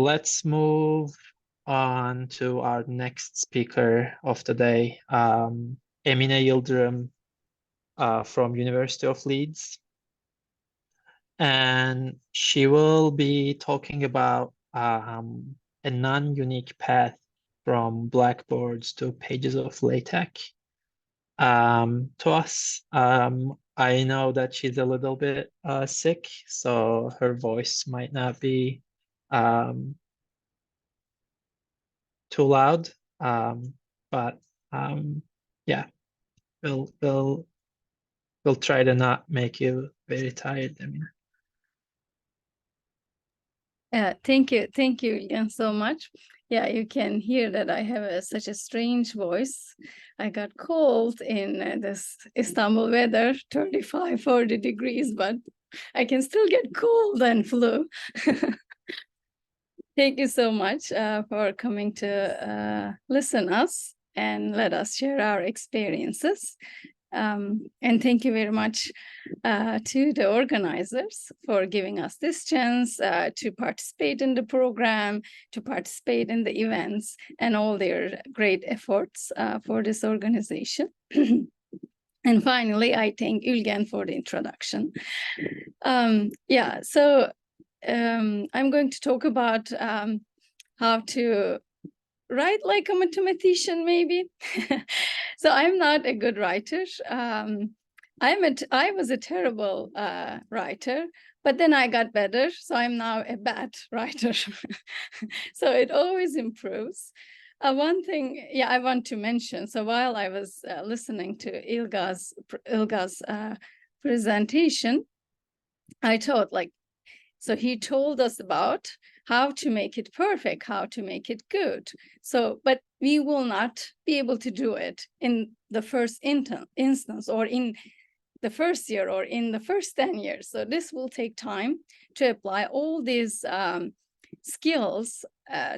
let's move on to our next speaker of the day, Emine Yıldırım from University of Leeds. And she will be talking about a non-unique path from blackboards to pages of LaTeX. To us, I know that she's a little bit sick, so her voice might not be too loud. But yeah, we'll try to not make you very tired. I mean. Thank you, Ilyan, so much. Yeah, you can hear that I have such a strange voice. I got cold in this Istanbul weather, 35, 40 degrees, but I can still get cold and flu. Thank you so much for coming to listen us and let us share our experiences. And thank you very much to the organizers for giving us this chance to participate in the program, to participate in the events, and all their great efforts for this organization. And finally, I thank Ülgen for the introduction. Yeah, so I'm going to talk about how to write like a mathematician, maybe. So I'm not a good writer. I was a terrible writer, but then I got better. So I'm now a bad writer. So it always improves. One thing, yeah, I want to mention. So while I was listening to Ilgaz's presentation, I thought so he told us about how to make it perfect, how to make it good. So, but we will not be able to do it in the first instance or in the first year or in the first 10 years. So this will take time to apply all these skills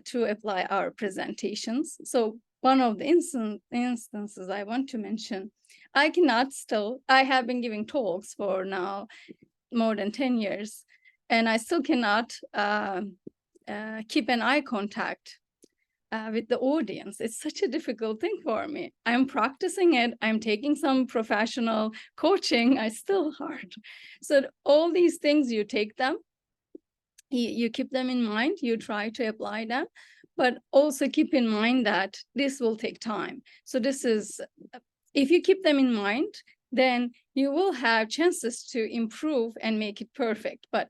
to apply our presentations. So one of the instances I want to mention, I have been giving talks for now more than 10 years, and I still cannot keep an eye contact with the audience. It's such a difficult thing for me. I'm practicing it. I'm taking some professional coaching. I still hard. So all these things, you take them, you keep them in mind, you try to apply them, but also keep in mind that this will take time. So this is, if you keep them in mind, then you will have chances to improve and make it perfect. But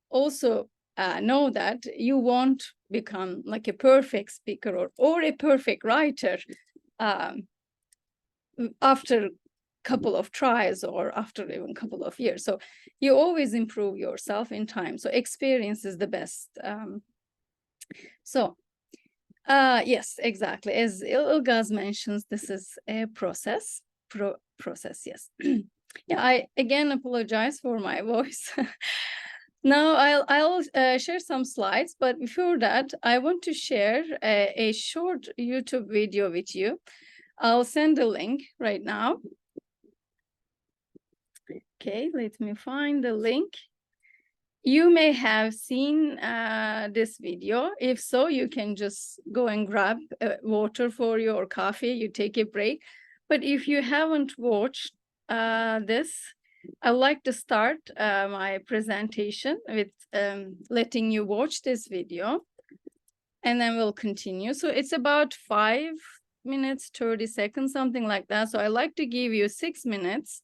also know that you won't become like a perfect speaker or a perfect writer after a couple of tries or after even a couple of years. So you always improve yourself in time. So experience is the best. Yes, exactly. As Ilgaz mentions, this is a process. Process, yes. Yeah, I again apologize for my voice. Now I'll share some slides, but before that, I want to share a short YouTube video with you. I'll send the link right now. Okay, let me find the link. You may have seen this video. If so, you can just go and grab water for you or coffee. You take a break. But if you haven't watched this, I'd like to start my presentation with letting you watch this video, and then we'll continue. So it's about 5 minutes, 30 seconds, something like that. So I like to give you 6 minutes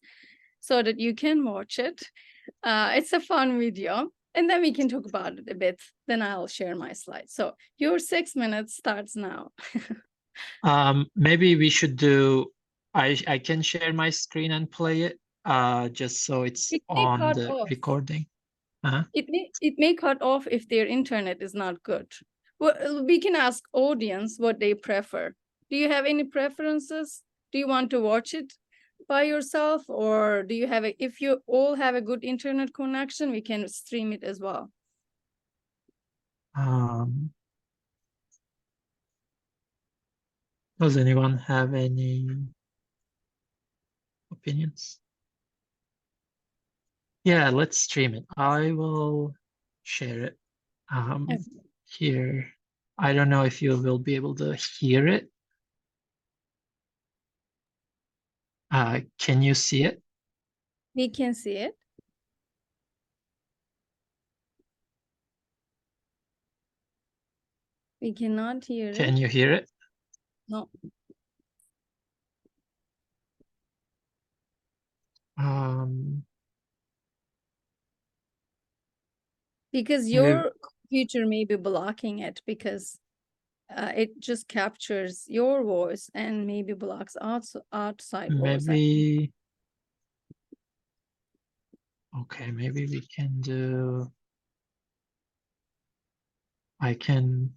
so that you can watch it. It's a fun video, and then we can talk about it a bit. Then I'll share my slides. So your 6 minutes starts now. Maybe we should do, I can share my screen and play it, just so it's on the recording. It may cut off if their internet is not good. Well, we can ask audience what they prefer. Do you have any preferences? Do you want to watch it by yourself, or do you have if you all have a good internet connection, we can stream it as well. Does anyone have any opinions? Yeah, let's stream it. I will share it. Okay. here. I don't know if you will be able to hear it. Can you see it? We can see it. We cannot hear Can it. you hear it? No. Because maybe- your computer may be blocking it because it just captures your voice and maybe blocks outside voice. Maybe, okay, maybe we can do, I can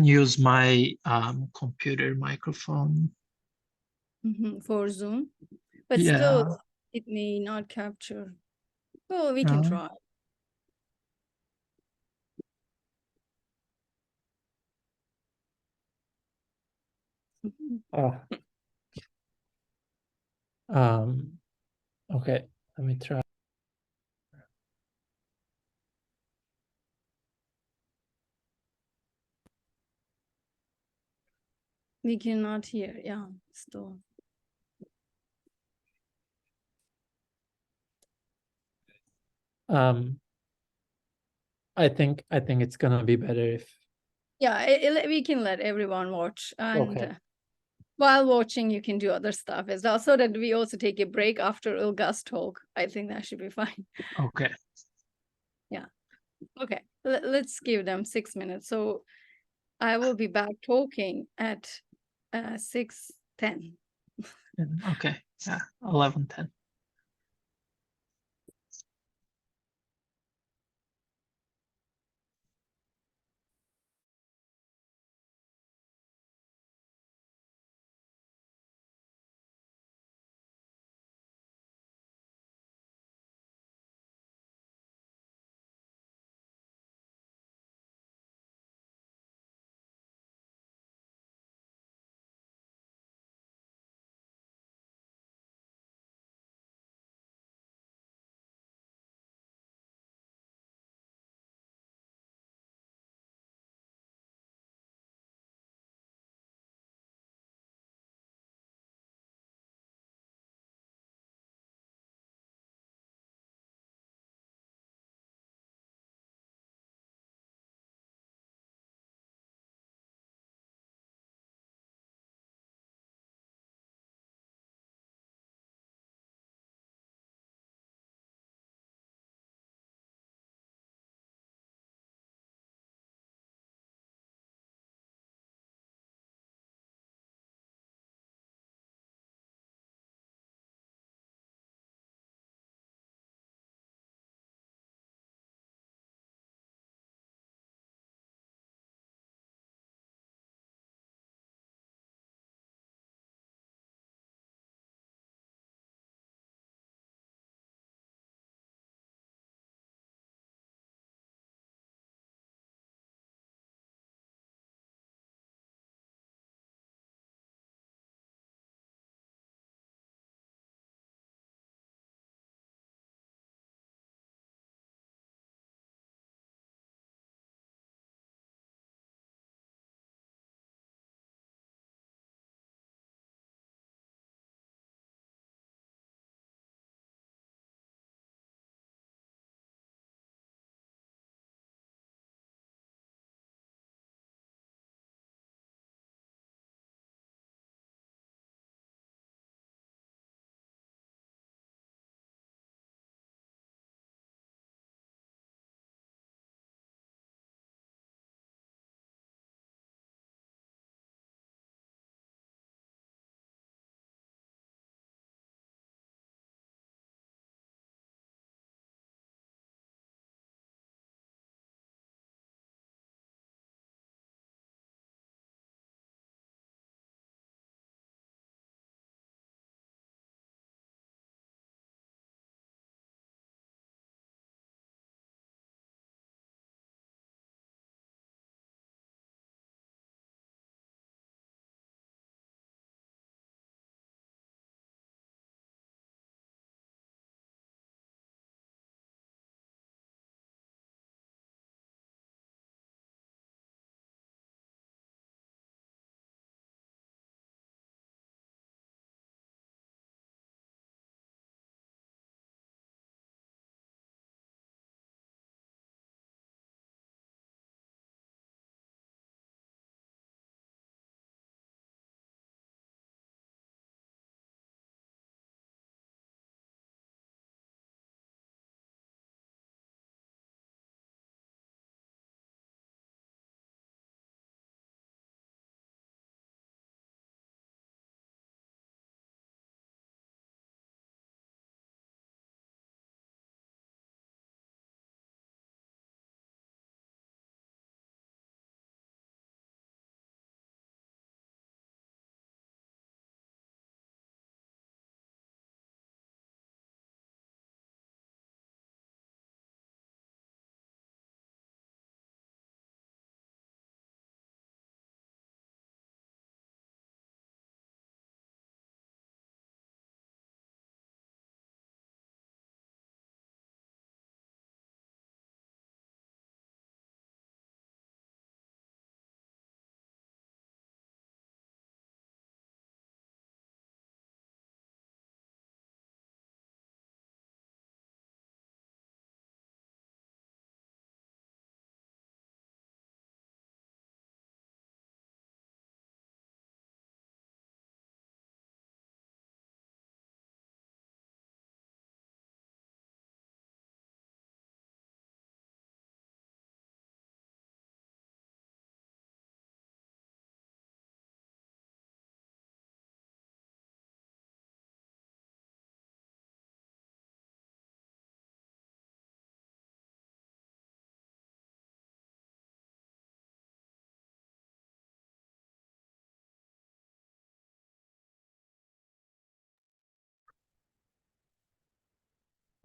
use my computer microphone. For Zoom, but Yeah. still it may not capture. Well, we can try. Okay, let me try. We cannot hear. Yeah, still. I think it's gonna be better if. Yeah, we can let everyone watch, and Okay. while watching, you can do other stuff as well, so that we also take a break after Ilga's talk. I think that should be fine. Okay. Yeah. Okay. Let's give them 6 minutes. So I will be back talking at 6:10. Okay. Yeah. 11:10.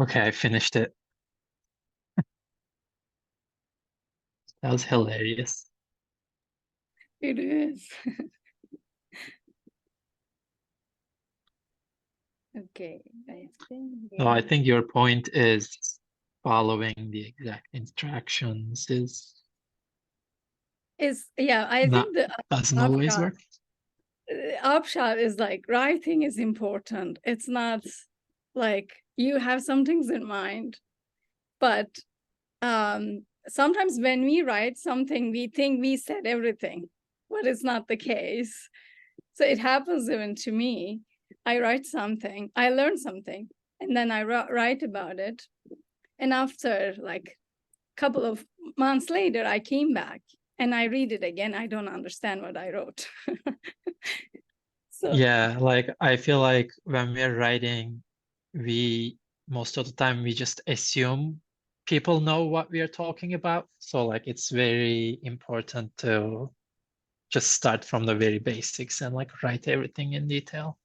Okay, I finished it. That was hilarious. It is. Okay, I think. No, I think your point is following the exact instructions is Yeah, I not think the doesn't always upshot, work. upshot is like writing is important. It's not like you have some things in mind, but sometimes when we write something, we think we said everything, but it's not the case. So it happens even to me. I write something, I learn something, and then I write about it. And after like a couple of months later, I came back and I read it again. I don't understand what I wrote. So Yeah, like I feel like when we're writing, we most of the time we just assume people know what we are talking about. So like it's very important to just start from the very basics and like write everything in detail.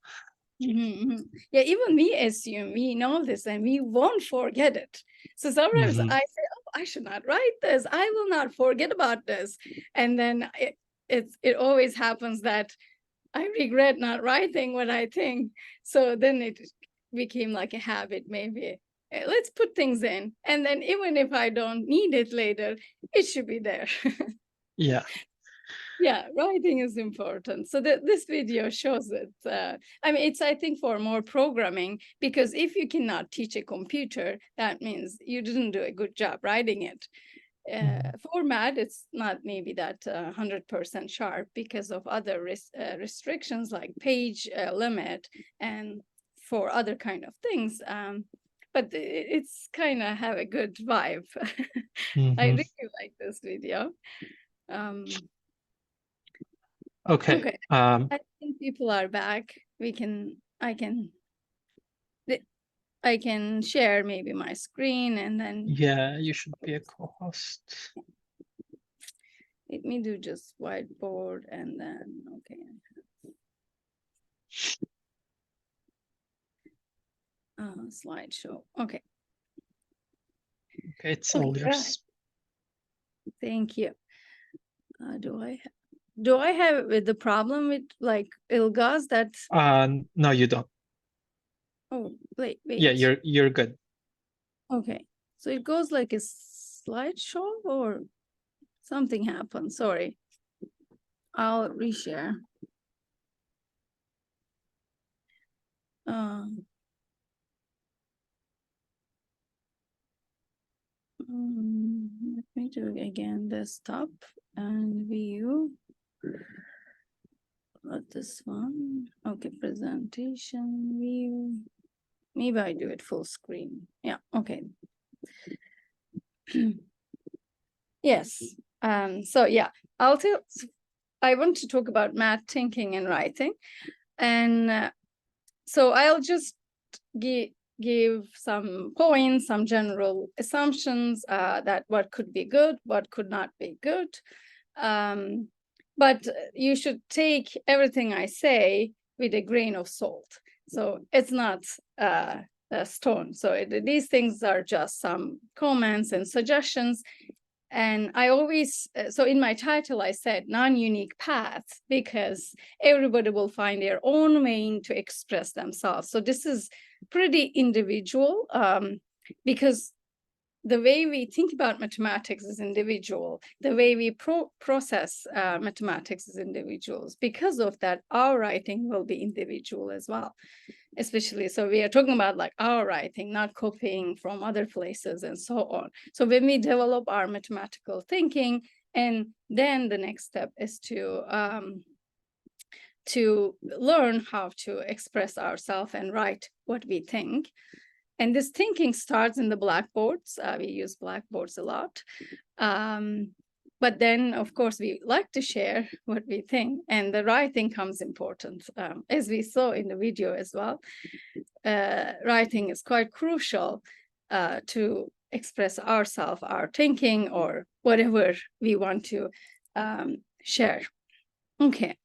yeah, even we assume we know this and we won't forget it. So sometimes I say, oh, I should not write this. I will not forget about this. And then it always happens that I regret not writing what I think. So then it became like a habit, maybe. Let's put things in. And then even if I don't need it later, it should be there. Yeah. Yeah, writing is important. So this video shows it. I mean, it's, I think, for more programming, because if you cannot teach a computer, that means you didn't do a good job writing it. Format, it's not maybe that 100% sharp because of other restrictions like page limit and for other kind of things. But it's kind of have a good vibe. I really like this video. Okay. Okay, I think people are back. I can share maybe my screen and then Yeah, you should be a co-host. let me do just whiteboard and then, okay. Slideshow. Okay. Okay, it's Okay, all yours. thank you. Do I have the problem with like Ilgaz that? No, you don't. Oh, wait. Yeah, you're good. Okay, so it goes like a slideshow or something happened. Sorry, I'll reshare. Let me do it again. Desktop and view. Not this one. Okay, presentation view. Maybe I do it full screen. Yeah, okay. Yes. So yeah, I want to talk about math thinking and writing. And so I'll just give some points, some general assumptions that what could be good, what could not be good. But you should take everything I say with a grain of salt. So it's not a stone. So these things are just some comments and suggestions. And I always, so in my title, I said non-unique paths, because everybody will find their own way to express themselves. So this is pretty individual, because the way we think about mathematics is individual. The way we process mathematics is individuals. Because of that, our writing will be individual as well. Especially, so we are talking about like our writing, not copying from other places and so on. So when we develop our mathematical thinking, and then the next step is to learn how to express ourselves and write what we think. And this thinking starts in the blackboards. We use blackboards a lot. But then, of course, we like to share what we think, and the writing comes important, as we saw in the video as well. Writing is quite crucial to express ourselves, our thinking, or whatever we want to share. Okay.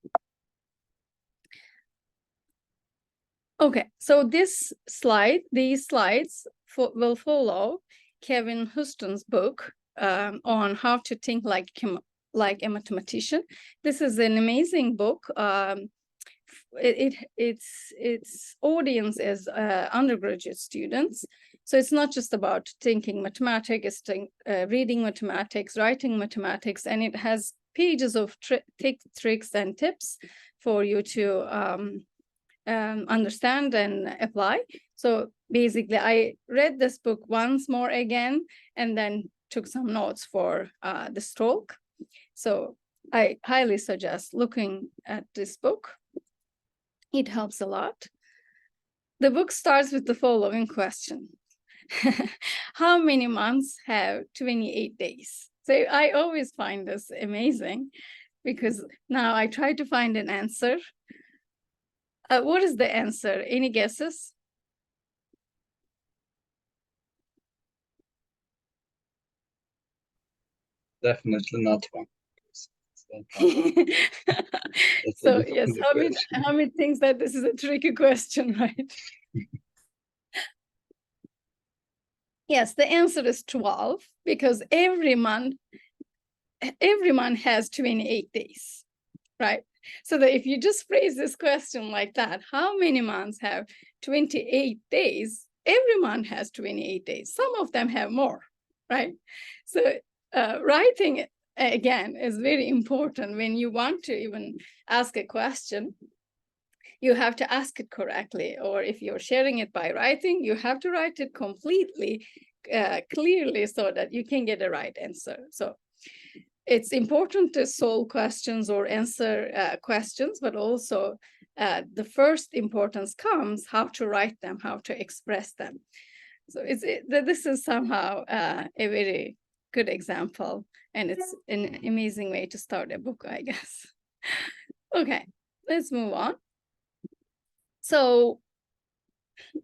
Okay, so these slides will follow Kevin Houston's book on how to think like a mathematician. This is an amazing book. Its audience is undergraduate students. So it's not just about thinking mathematics, it's reading mathematics, writing mathematics, and it has pages of tricks and tips for you to understand and apply. So basically, I read this book once more again, and then took some notes for this talk. So I highly suggest looking at this book. It helps a lot. The book starts with the following question. How many months have 28 days? So I always find this amazing because now I try to find an answer. What is the answer? Any guesses? Definitely not one. So yes, Hamid thinks that this is a tricky question, right? Yes, the answer is 12 because every month has 28 days, right? So that if you just phrase this question like that, how many months have 28 days? Every month has 28 days. Some of them have more, right? So writing, again, is very important when you want to even ask a question. You have to ask it correctly, or if you're sharing it by writing, you have to write it completely, clearly, so that you can get a right answer. So it's important to solve questions or answer questions, but also the first importance comes how to write them, how to express them. So this is somehow a very good example, and it's an amazing way to start a book, I guess. Okay, let's move on. So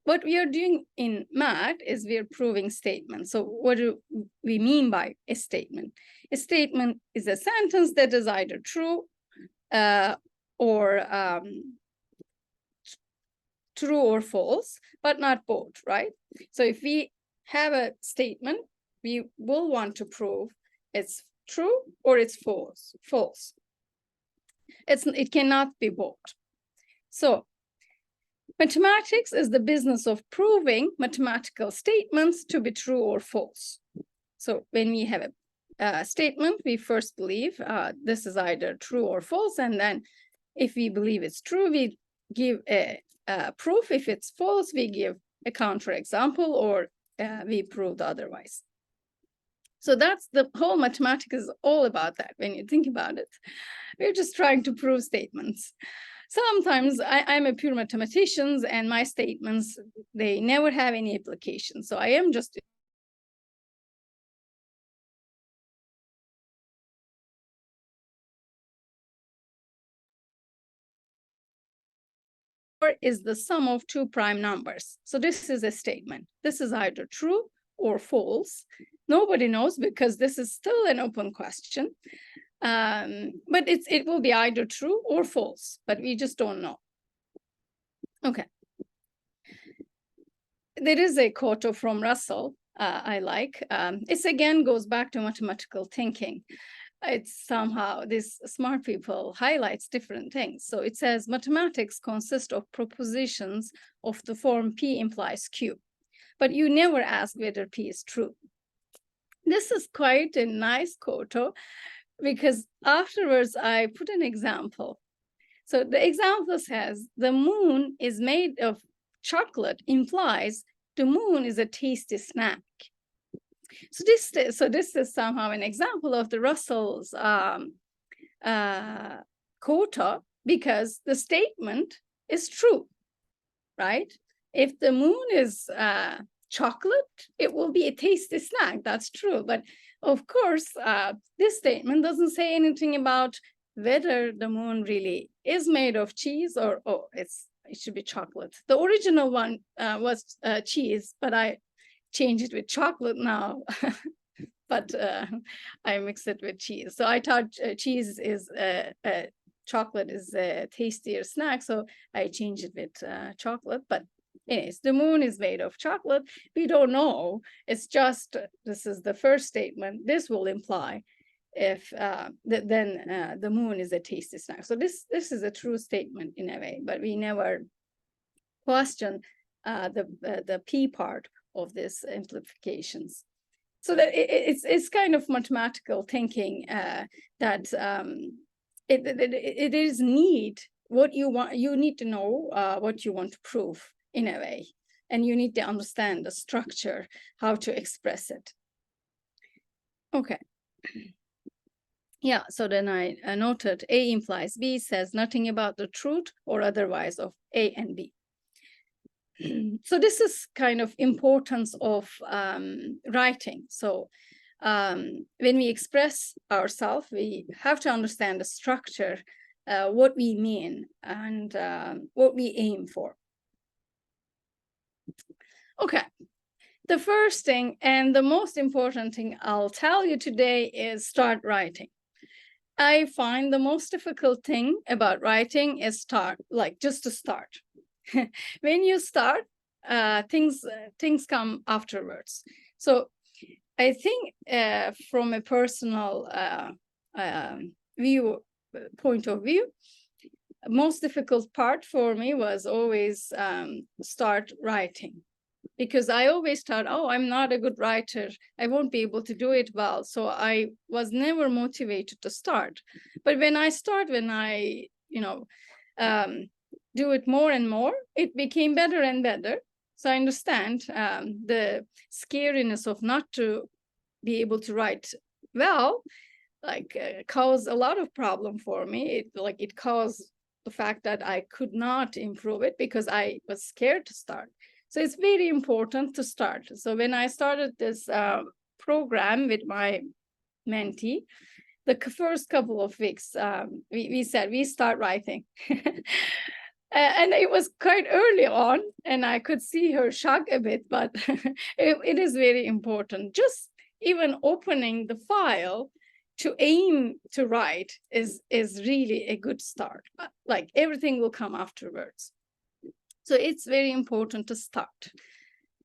what we are doing in math is we are proving statements. So what do we mean by a statement? A statement is a sentence that is either true or true or false, but not both, right? So if we have a statement, we will want to prove it's true or it's false. It cannot be both. So mathematics is the business of proving mathematical statements to be true or false. So when we have a statement, we first believe this is either true or false, and then if we believe it's true, we give a proof. If it's false, we give a counterexample, or we prove otherwise. So that's the whole mathematics is all about that. When you think about it, we're just trying to prove statements. Sometimes I'm a pure mathematician, and my statements, they never have any application. So I am just is the sum of two prime numbers. So this is a statement. This is either true or false. Nobody knows because this is still an open question. But it will be either true or false, but we just don't know. Okay. There is a quote from Russell I like. It again goes back to mathematical thinking. It's somehow these smart people highlights different things. So it says mathematics consists of propositions of the form P implies Q, but you never ask whether P is true. This is quite a nice quote, because afterwards I put an example. So the example says the moon is made of chocolate implies the moon is a tasty snack. So this is somehow an example of the Russell's quota, because the statement is true, right? If the moon is chocolate, it will be a tasty snack. That's true. But of course, this statement doesn't say anything about whether the moon really is made of cheese or it should be chocolate. The original one was cheese, but I changed it with chocolate now. But I mix it with cheese. So I thought cheese is chocolate is a tastier snack, so I changed it with chocolate. But Anyways, the moon is made of chocolate. We don't know. It's just, this is the first statement. This will imply if then the moon is a tasty snack. So this is a true statement in a way, but we never question the P part of this implications. So that it's kind of mathematical thinking that it is need what you want. You need to know what you want to prove in a way, and you need to understand the structure, how to express it. Okay. Yeah, so then I noted A implies B says nothing about the truth or otherwise of A and B. So this is kind of importance of writing. So when we express ourselves, we have to understand the structure, what we mean, and what we aim for. Okay. The first thing and the most important thing I'll tell you today is start writing. I find the most difficult thing about writing is just to start. When you start, things come afterwards. So I think from a personal point of view, most difficult part for me was always start writing. Because I always thought, oh, I'm not a good writer. I won't be able to do it well. So I was never motivated to start. But when I do it more and more, it became better and better. So I understand the scariness of not to be able to write well, caused a lot of problem for me. It caused the fact that I could not improve it because I was scared to start. So it's very important to start. So when I started this program with my mentee, the first couple of weeks, we said, we start writing. And it was quite early on, and I could see her shock a bit, but it is very important. Just even opening the file to aim to write is really a good start. Like everything will come afterwards. So it's very important to start.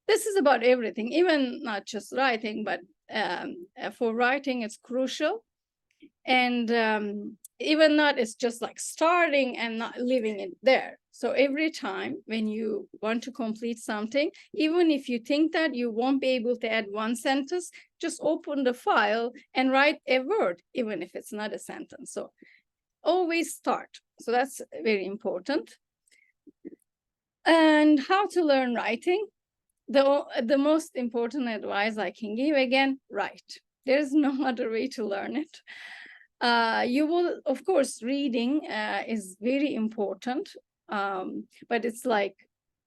This is about everything, even not just writing, but for writing, it's crucial. And even not, it's just like starting and not leaving it there. So every time when you want to complete something, even if you think that you won't be able to add one sentence, just open the file and write a word, even if it's not a sentence. So always start. So that's very important. And how to learn writing? The most important advice I can give, again, write. There's no other way to learn it. You will, of course, reading is very important, but it's like,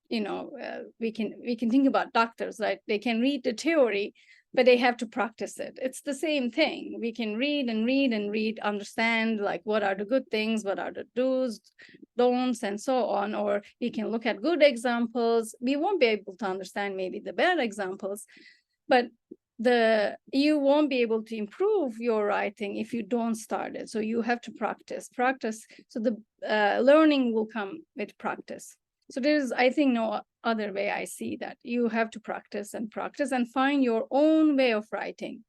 we can think about doctors, right? They can read the theory, but they have to practice it. It's the same thing. We can read and read and read, understand like what are the good things, what are the do's, don'ts, and so on. Or we can look at good examples. We won't be able to understand maybe the bad examples, but you won't be able to improve your writing if you don't start it. So you have to practice. So the learning will come with practice. So there's, I think, no other way I see that. You have to practice and find your own way of writing.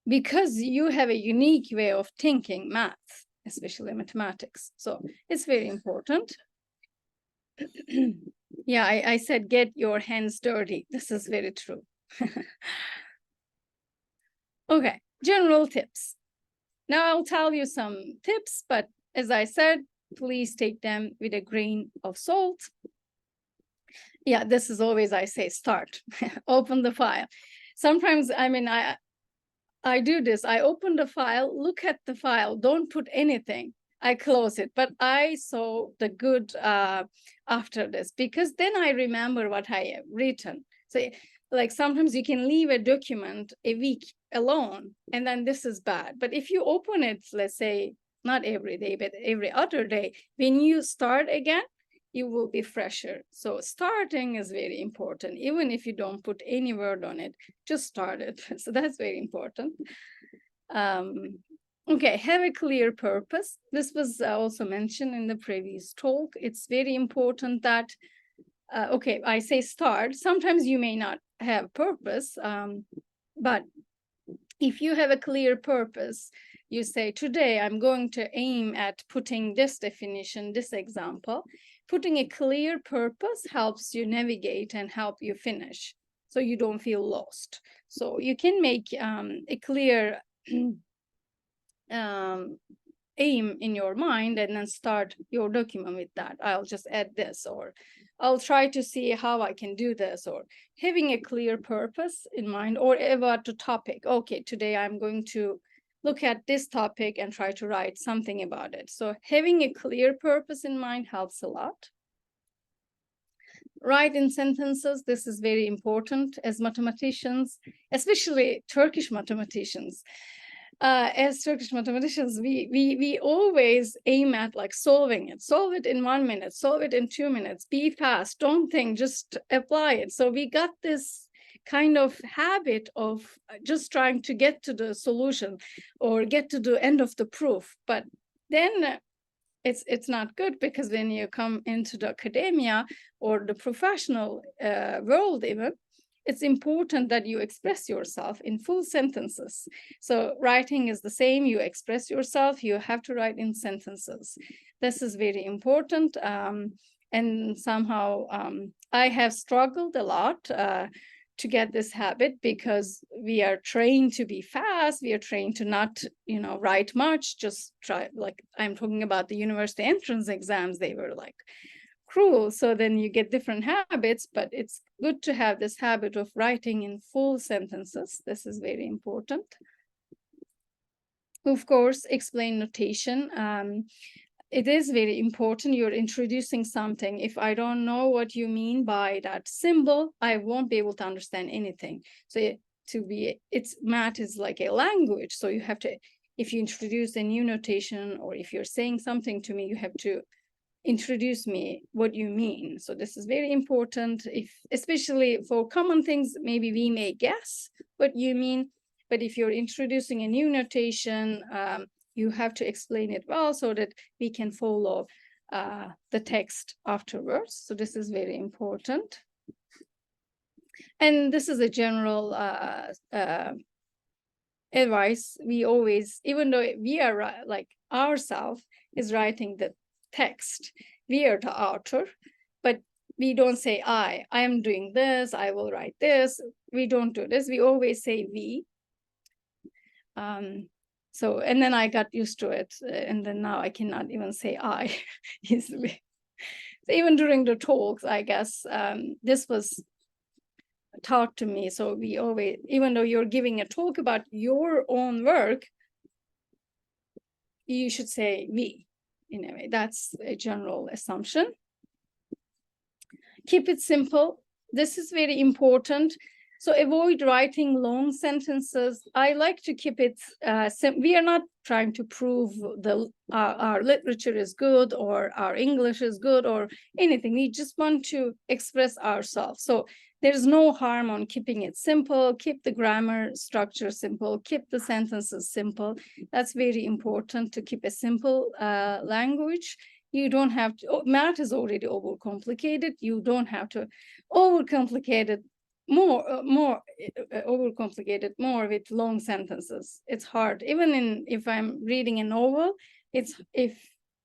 Because you have a unique way of thinking math, especially mathematics. So it's very important. Yeah, I said, get your hands dirty. This is very true. Okay, general tips. Now I'll tell you some tips, but as I said, please take them with a grain of salt. Yeah, this is always I say start, open the file. Sometimes, I do this. I open the file, look at the file, don't put anything. I close it, but I saw the good after this, because then I remember what I have written. So like sometimes you can leave a document a week alone, and then this is bad. But if you open it, let's say, not every day, but every other day, when you start again, you will be fresher. So starting is very important. Even if you don't put any word on it, just start it. So that's very important. Okay, have a clear purpose. This was also mentioned in the previous talk. It's very important that okay, I say start. Sometimes you may not have purpose, but if you have a clear purpose, you say, today I'm going to aim at putting this definition, this example. Putting a clear purpose helps you navigate and help you finish, so you don't feel lost. So you can make a clear aim in your mind and then start your document with that. I'll just add this, or I'll try to see how I can do this, or having a clear purpose in mind, or about the topic. Okay, today I'm going to look at this topic and try to write something about it. So having a clear purpose in mind helps a lot. Write in sentences. This is very important as mathematicians, especially Turkish mathematicians. As Turkish mathematicians, we always aim at like solving it. Solve it in 1 minute, solve it in 2 minutes, be fast, don't think, just apply it. So we got this kind of habit of just trying to get to the solution or get to the end of the proof. But then it's not good, because when you come into the academia or the professional world even, it's important that you express yourself in full sentences. So writing is the same. You express yourself, you have to write in sentences. This is very important. And somehow I have struggled a lot to get this habit, because we are trained to be fast. We are trained to not, write much, just try, like I'm talking about the university entrance exams, they were like cruel. So then you get different habits, but it's good to have this habit of writing in full sentences. This is very important. Of course, explain notation. It is very important. You're introducing something. If I don't know what you mean by that symbol, I won't be able to understand anything. So math is like a language. So you have to, if you introduce a new notation, or if you're saying something to me, you have to introduce me what you mean. So this is very important. Especially for common things, maybe we may guess what you mean, but if you're introducing a new notation, you have to explain it well so that we can follow the text afterwards. So this is very important. And this is a general advice. We always, even though we are like ourselves is writing the text, we are the author, but we don't say I am doing this, I will write this. We don't do this. We always say we. So, and then I got used to it, and then now I cannot even say I easily. So even during the talks, I guess this was taught to me. So we always, even though you're giving a talk about your own work, you should say we. Anyway, that's a general assumption. Keep it simple. This is very important. So avoid writing long sentences. I like to keep it simple. We are not trying to prove our literature is good or our English is good or anything. We just want to express ourselves. So there's no harm on keeping it simple. Keep the grammar structure simple. Keep the sentences simple. That's very important, to keep a simple language. You don't have to, math is already overcomplicated. You don't have to overcomplicate it more overcomplicated more with long sentences. It's hard. Even if I'm reading a novel, if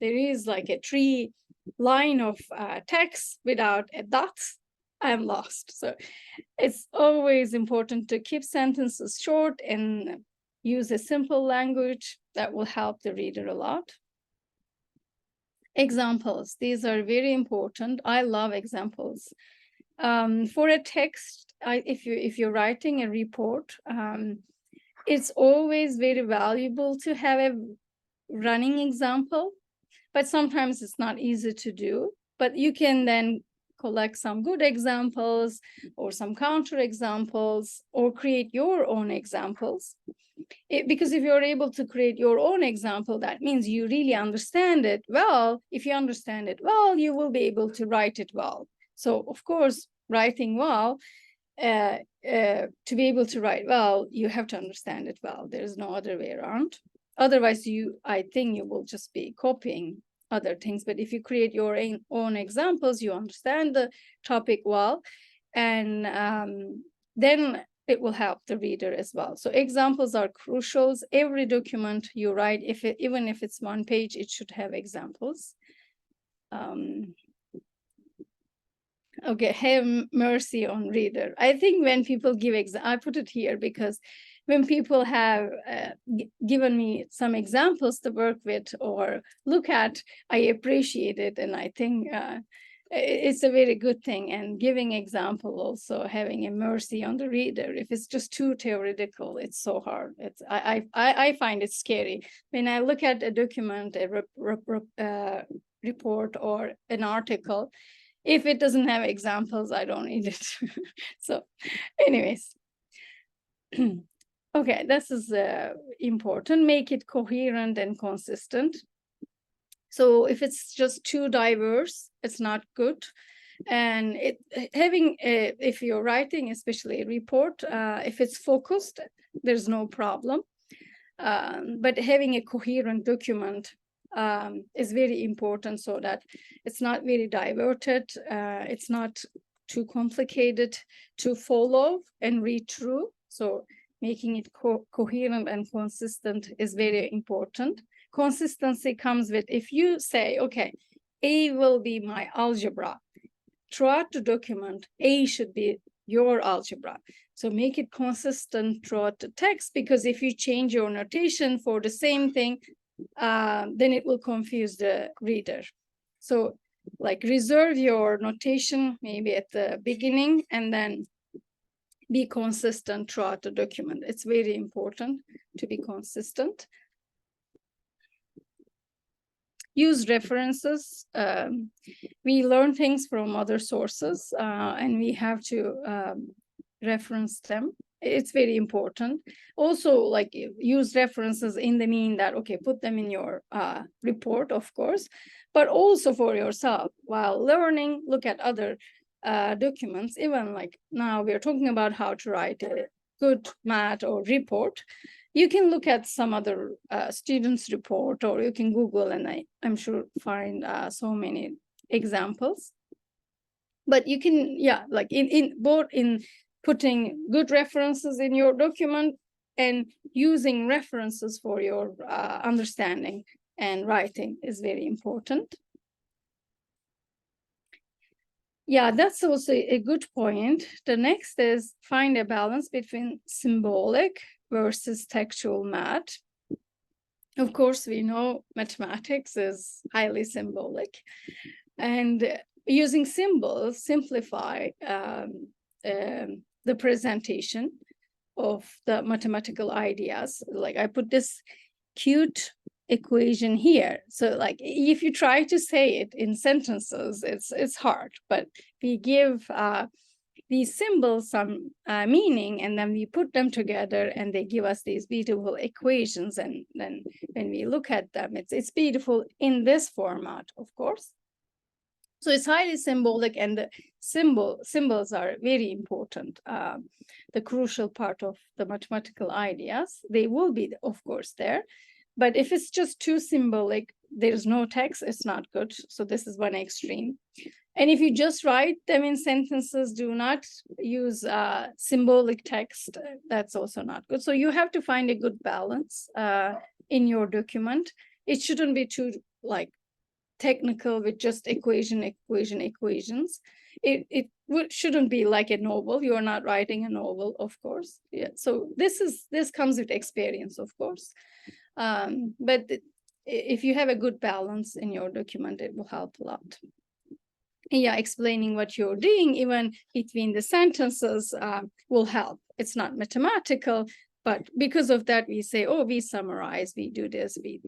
there is like a 3-line of text without a dot, I'm lost. So it's always important to keep sentences short and use a simple language. That will help the reader a lot. Examples. These are very important. I love examples. For a text, if you're writing a report, it's always very valuable to have a running example, but sometimes it's not easy to do. But you can then collect some good examples or some counter examples, or create your own examples. Because if you're able to create your own example, that means you really understand it well. If you understand it well, you will be able to write it well. So of course, writing well, to be able to write well, you have to understand it well. There's no other way around. Otherwise, I think you will just be copying other things. But if you create your own examples, you understand the topic well, and then it will help the reader as well. So examples are crucial. Every document you write, even if it's 1 page, it should have examples. Okay, have mercy on reader. I think when people give I put it here because when people have given me some examples to work with or look at, I appreciate it, and I think it's a very good thing. And giving example, also having a mercy on the reader. If it's just too theoretical, it's so hard. I find it scary when I look at a document, a report or an article. If it doesn't have examples, I don't need it. So anyways, okay, this is important. Make it coherent and consistent. So if it's just too diverse, it's not good. And if you're writing, especially a report, if it's focused, there's no problem. But having a coherent document is very important, so that it's not very diverted, it's not too complicated to follow and read through. So making it coherent and consistent is very important. Consistency comes with, if you say, okay, A will be my algebra, throughout the document, A should be your algebra. So make it consistent throughout the text, because if you change your notation for the same thing, then it will confuse the reader. So like reserve your notation maybe at the beginning and then be consistent throughout the document. It's very important to be consistent. Use references. We learn things from other sources and we have to reference them. It's very important. Also, like use references in the mean that, okay, put them in your report, of course, but also for yourself while learning, look at other documents. Even like now we're talking about how to write a good math or report. You can look at some other students' report, or you can Google, and I'm sure find so many examples. But you can, yeah, like both in putting good references in your document and using references for your understanding and writing is very important. Yeah, that's also a good point. The next is find a balance between symbolic versus textual math. Of course, we know mathematics is highly symbolic, and using symbols simplify the presentation of the mathematical ideas. Like I put this cute equation here. So like if you try to say it in sentences, it's hard, but we give these symbols some meaning, and then we put them together and they give us these beautiful equations. And then when we look at them, it's beautiful in this format, of course. So it's highly symbolic, and the symbols are very important. The crucial part of the mathematical ideas, they will be, of course, there. But if it's just too symbolic, there's no text, it's not good. So this is one extreme. And if you just write them in sentences, do not use symbolic text, that's also not good. So you have to find a good balance in your document. It shouldn't be too like technical with just equations. It shouldn't be like a novel. You're not writing a novel, of course. Yeah. So this comes with experience, of course. But if you have a good balance in your document, it will help a lot. Yeah, explaining what you're doing, even between the sentences, will help. It's not mathematical, but because of that, we say, oh, we summarize, we do this, we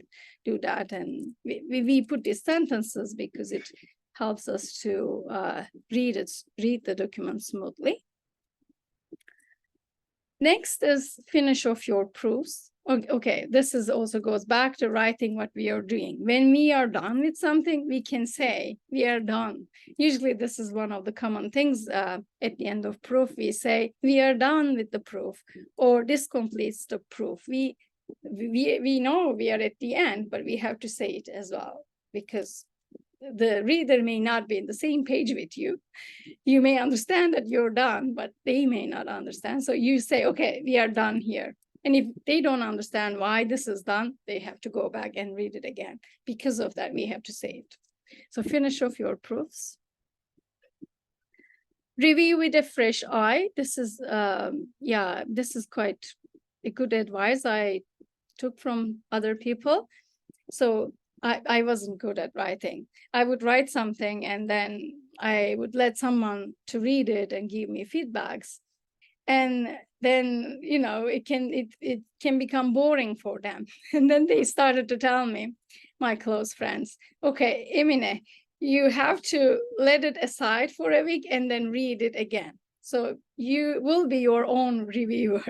do that, and we put these sentences because it helps us to read the document smoothly. Next is finish off your proofs. Okay, this is also goes back to writing what we are doing. When we are done with something, we can say we are done. Usually this is one of the common things at the end of proof. We say we are done with the proof, or this completes the proof. We know we are at the end, but we have to say it as well. because the reader may not be in the same page with you. You may understand that you're done, but they may not understand. So you say, okay, we are done here. And if they don't understand why this is done, they have to go back and read it again. Because of that, we have to say it. So finish off your proofs. Review with a fresh eye. This is, this is quite a good advice I took from other people. So I wasn't good at writing. I would write something and then I would let someone to read it and give me feedbacks. And then, you know, it can become boring for them. And then they started to tell me, my close friends, okay, Emine, you have to let it aside for a week and then read it again. So you will be your own reviewer.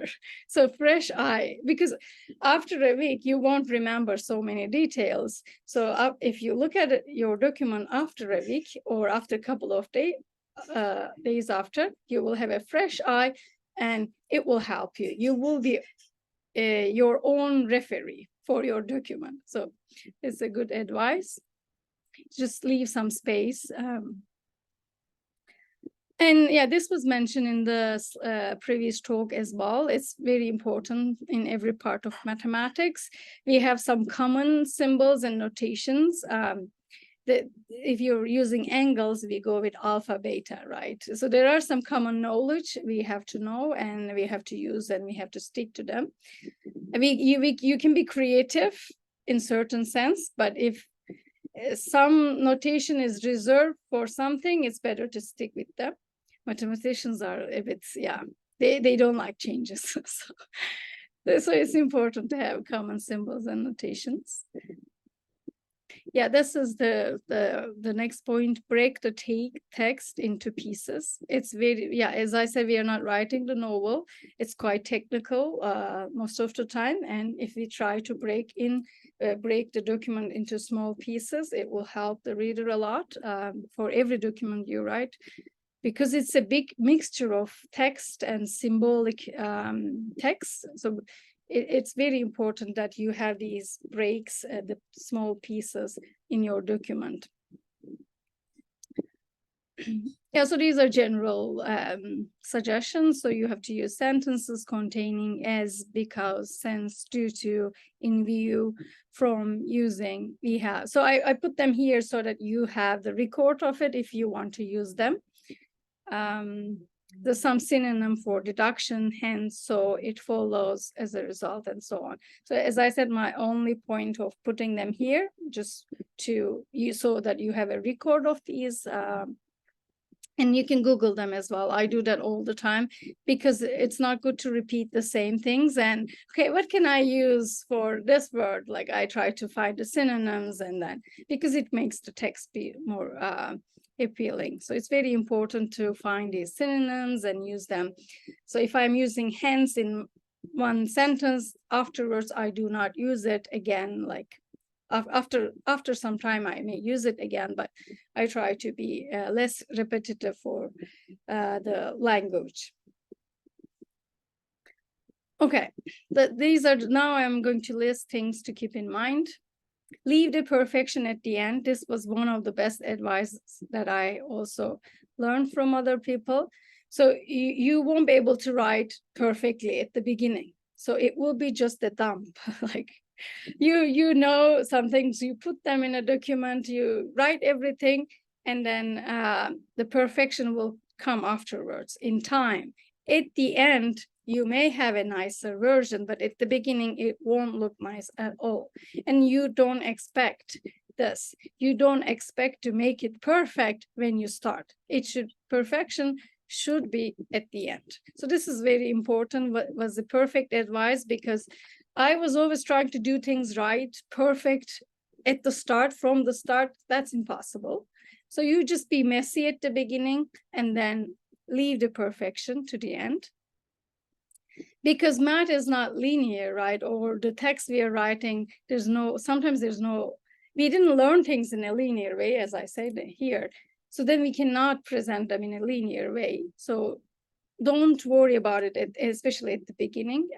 So fresh eye, because after a week, you won't remember so many details. So if you look at your document after a week or after a couple of days after, you will have a fresh eye and it will help you. You will be your own referee for your document. So it's a good advice. Just leave some space. And yeah, this was mentioned in the previous talk as well. It's very important in every part of mathematics. We have some common symbols and notations. If you're using angles, we go with alpha, beta, right? So there are some common knowledge we have to know and we have to use and we have to stick to them. You can be creative in certain sense, but if some notation is reserved for something, it's better to stick with them. Mathematicians are a bit, they don't like changes. So it's important to have common symbols and notations. Yeah, this is the next point, break the text into pieces. It's very, as I said, we are not writing the novel. It's quite technical most of the time. And if we try to break the document into small pieces, it will help the reader a lot for every document you write, because it's a big mixture of text and symbolic text. So it's very important that you have these breaks, the small pieces in your document. Yeah, so these are general suggestions. So you have to use sentences containing as, because, since, due to, in view, from, using, we have. So I put them here so that you have the record of it if you want to use them. There's some synonym for deduction, hence, so, it follows, as a result, and so on. So as I said, my only point of putting them here, just to so that you have a record of these, and you can Google them as well. I do that all the time because it's not good to repeat the same things. And okay, what can I use for this word? Like I try to find the synonyms, and then because it makes the text be more appealing. So it's very important to find these synonyms and use them. So if I'm using hence in one sentence, afterwards I do not use it again. Like after some time I may use it again, but I try to be less repetitive for the language. Okay, these are, now I'm going to list things to keep in mind. Leave the perfection at the end. This was one of the best advice that I also learned from other people. So you won't be able to write perfectly at the beginning. So it will be just a dump. Like you know some things, you put them in a document, you write everything, and then the perfection will come afterwards in time. At the end, you may have a nicer version, but at the beginning, it won't look nice at all. And you don't expect this. You don't expect to make it perfect when you start. Perfection should be at the end. So this is very important, was the perfect advice, because I was always trying to do things right, perfect at the start, from the start. That's impossible. So you just be messy at the beginning and then leave the perfection to the end. Because math is not linear, right? Or the text we are writing, sometimes we didn't learn things in a linear way, as I said here. So then we cannot present them in a linear way. So don't worry about it, especially at the beginning.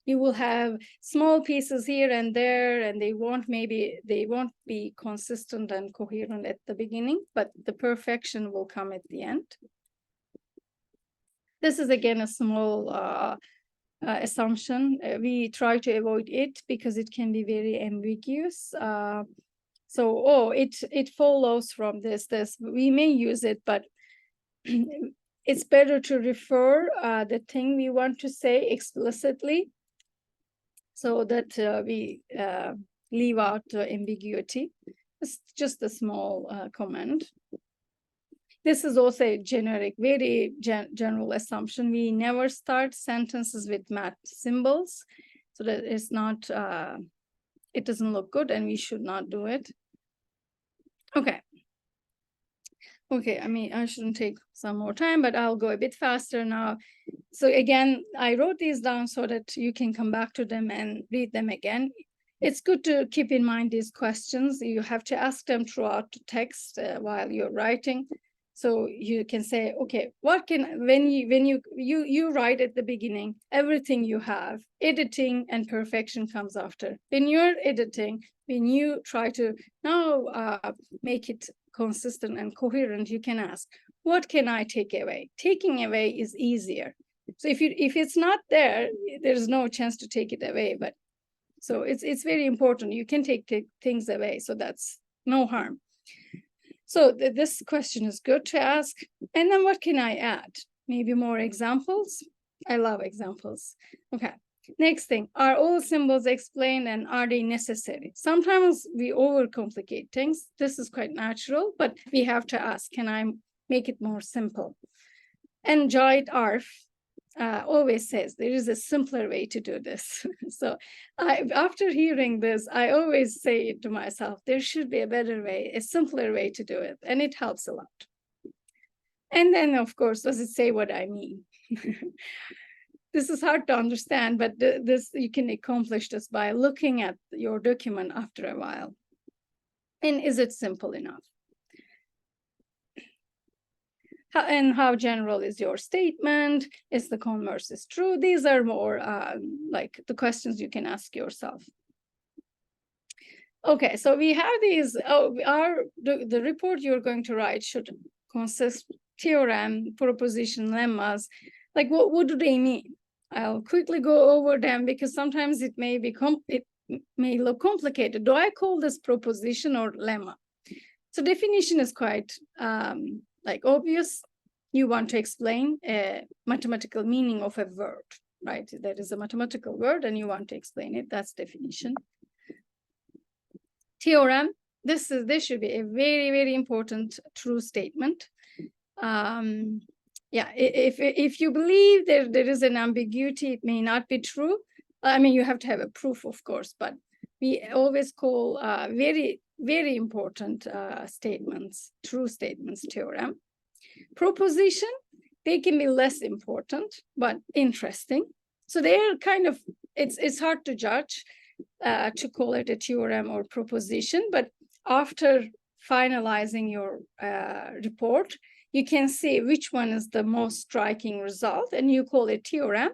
You will have small pieces here and there, and they won't be consistent and coherent at the beginning, but the perfection will come at the end. This is again a small assumption. We try to avoid it because it can be very ambiguous. It follows from this. We may use it, but it's better to refer the thing we want to say explicitly, so that we leave out ambiguity. It's just a small comment. This is also a generic, very general assumption. We never start sentences with math symbols, so that it's not, it doesn't look good, and we should not do it. Okay. Okay, I mean, I shouldn't take some more time, but I'll go a bit faster now. So again, I wrote these down so that you can come back to them and read them again. It's good to keep in mind these questions. You have to ask them throughout the text while you're writing. So you can say, okay, when you write at the beginning, everything you have, editing and perfection comes after. When you're editing, when you try to now make it consistent and coherent, you can ask, what can I take away? Taking away is easier. So if it's not there, there's no chance to take it away. But so it's very important. You can take things away, so that's no harm. So this question is good to ask. And then what can I add? Maybe more examples. I love examples. Okay. Next thing, are all symbols explained and are they necessary? Sometimes we overcomplicate things. This is quite natural, but we have to ask, can I make it more simple? And Jahid Arf always says there is a simpler way to do this. So after hearing this, I always say to myself, there should be a better way, a simpler way to do it. And it helps a lot. And then, of course, does it say what I mean? This is hard to understand, but you can accomplish this by looking at your document after a while. And is it simple enough? How general is your statement? Is the converse is true? These are more like the questions you can ask yourself. Okay, so we have these. The report you're going to write should consist theorem, proposition, lemmas. Like what do they mean? I'll quickly go over them because sometimes it may look complicated. Do I call this proposition or lemma? So definition is quite obvious. You want to explain a mathematical meaning of a word, right? That is a mathematical word and you want to explain it. That's definition. Theorem, this should be a very, very important true statement. Yeah, if you believe there is an ambiguity, it may not be true. I mean, you have to have a proof, of course, but we always call very, very important statements, true statements, theorem. Proposition, they can be less important, but interesting. So they're kind of, it's hard to judge to call it a theorem or proposition, but after finalizing your report, you can see which one is the most striking result and you call it theorem.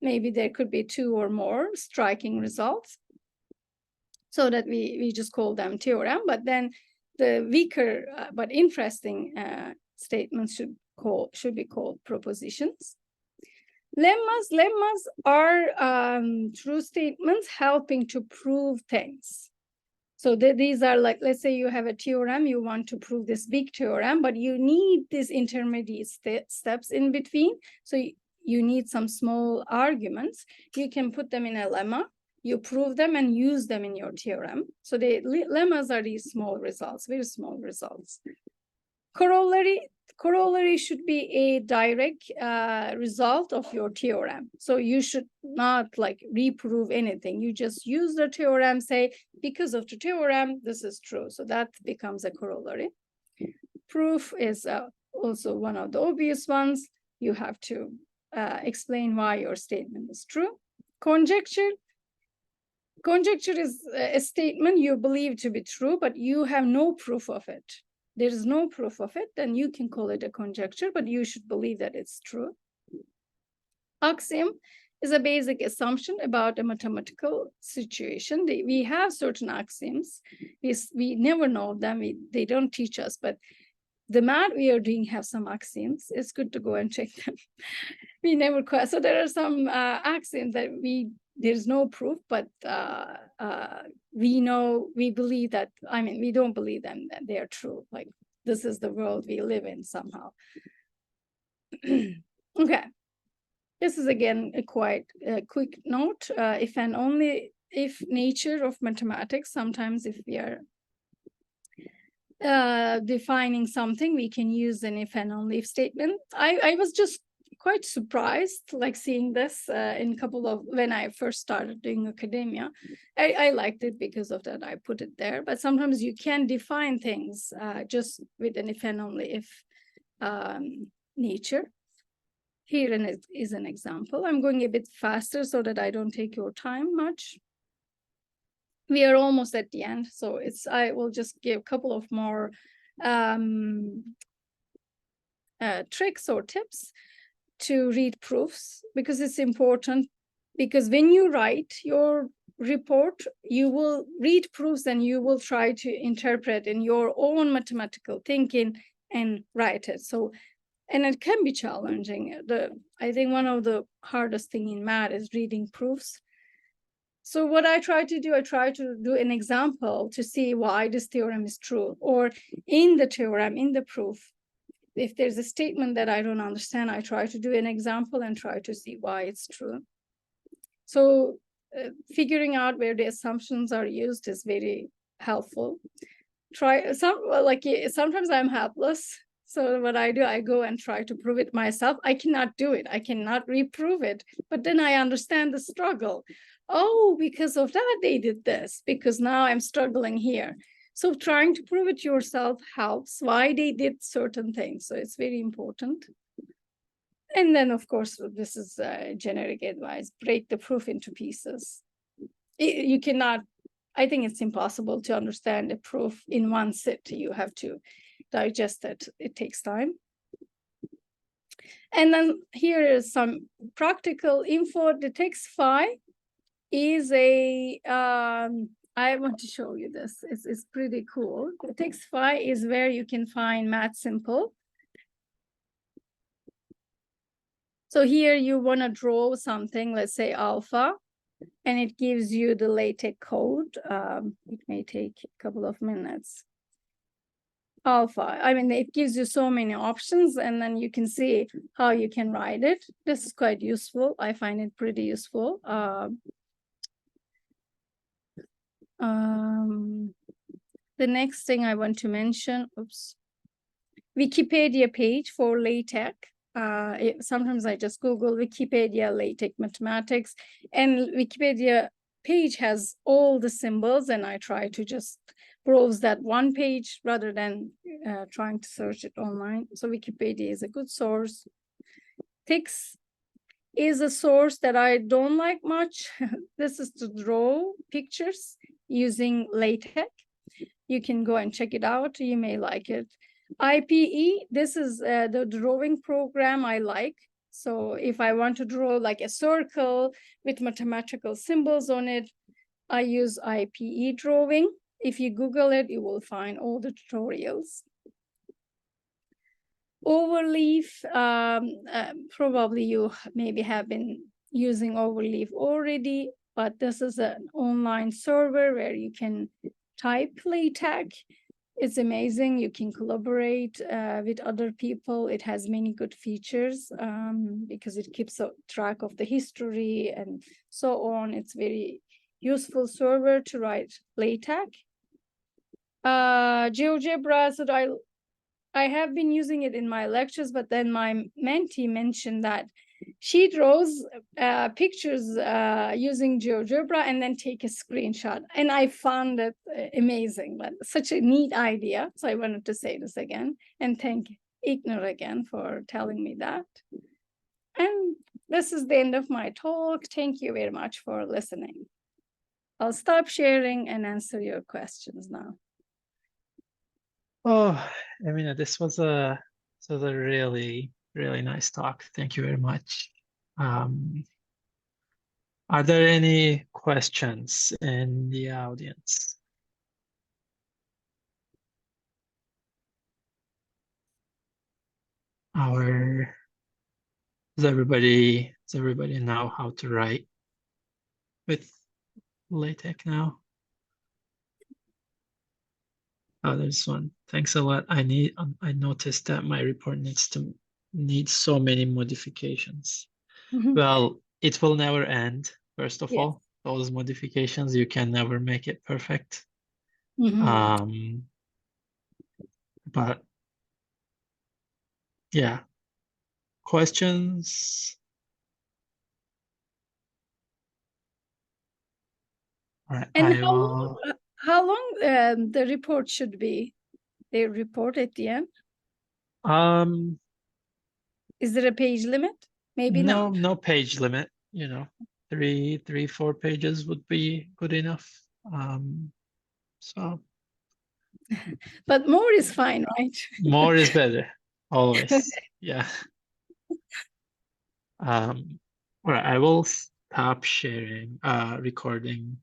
Maybe there could be two or more striking results, so that we just call them theorem, but then the weaker but interesting statements should be called propositions. Lemmas are true statements helping to prove things. So these are like, let's say you have a theorem, you want to prove this big theorem, but you need these intermediate steps in between. So you need some small arguments. You can put them in a lemma, you prove them and use them in your theorem. So the lemmas are these small results, very small results. Corollary should be a direct result of your theorem. So you should not reprove anything. You just use the theorem, say, because of the theorem, this is true. So that becomes a corollary. Proof is also one of the obvious ones. You have to explain why your statement is true. Conjecture is a statement you believe to be true, but you have no proof of it. There is no proof of it, then you can call it a conjecture, but you should believe that it's true. Axiom, is a basic assumption about a mathematical situation. We have certain axioms. We never know them. They don't teach us, but the math we are doing have some axioms. It's good to go and check them. We never quite. So there are some axioms that there's no proof, but we believe that, I mean, we don't believe them that they are true. Like, this is the world we live in somehow. Okay. This is again a quite quick note. If and only if nature of mathematics, sometimes if we are defining something, we can use an if and only if statement. I was just quite surprised, like seeing this in a couple of, when I first started doing academia. I liked it because of that, I put it there. But sometimes you can define things just with an if and only if nature. Here is an example. I'm going a bit faster so that I don't take your time much. We are almost at the end, so I will just give a couple of more tricks or tips to read proofs, because it's important. Because when you write your report, you will read proofs and you will try to interpret in your own mathematical thinking and write it. So, and it can be challenging. I think one of the hardest thing in math is reading proofs. So what I try to do an example to see why this theorem is true, or in the theorem, in the proof, if there's a statement that I don't understand, I try to do an example and try to see why it's true. So figuring out where the assumptions are used is very helpful. Sometimes I'm helpless. So what I do, I go and try to prove it myself. I cannot do it. I cannot reprove it. But then I understand the struggle. Oh, because of that, they did this, because now I'm struggling here. So trying to prove it yourself helps why they did certain things. So it's very important. And then, of course, this is generic advice, break the proof into pieces. You cannot, I think it's impossible to understand a proof in one sit. You have to digest it. It takes time. And then here is some practical info. The text file is I want to show you this. It's pretty cool. The text file is where you can find Math Simple. So here you want to draw something, let's say alpha, and it gives you the LaTeX code. It may take a couple of minutes. Alpha, I mean, it gives you so many options, and then you can see how you can write it. This is quite useful. I find it pretty useful. The next thing I want to mention, Wikipedia page for LaTeX. Sometimes I just Google Wikipedia LaTeX mathematics, and Wikipedia page has all the symbols, and I try to just browse that one page rather than trying to search it online. So Wikipedia is a good source. TIX is a source that I don't like much. This is to draw pictures using LaTeX. You can go and check it out. You may like it. IPE, this is the drawing program I like. So if I want to draw like a circle with mathematical symbols on it, I use IPE drawing. If you Google it, you will find all the tutorials. Overleaf, probably you maybe have been using Overleaf already, but this is an online server where you can type LaTeX. It's amazing. You can collaborate with other people. It has many good features because it keeps track of the history and so on. It's very useful server to write LaTeX. GeoGebra, so I have been using it in my lectures, but then my mentee mentioned that she draws pictures using GeoGebra and then take a screenshot. And I found it amazing, but such a neat idea. So I wanted to say this again and thank Ignor again for telling me that. And this is the end of my talk. Thank you very much for listening. I'll stop sharing and answer your questions now. Oh, Emine, this was a really, really nice talk. Thank you very much. Are there any questions in the audience? Does everybody know how to write with LaTeX now? Oh, there's one. Thanks a lot. I noticed that my report needs so many modifications. Mhm. Well, it will never end, first of Yes. all. Those modifications, you can never make it perfect. Mhm. But yeah. Questions? All right, And I will. how long the report should be? They report at the end? Is there a page limit? Maybe not. No page limit, you know, 4 pages would be good enough. So But more is fine, right? more is better, always. Yeah. All right, I will stop sharing, recording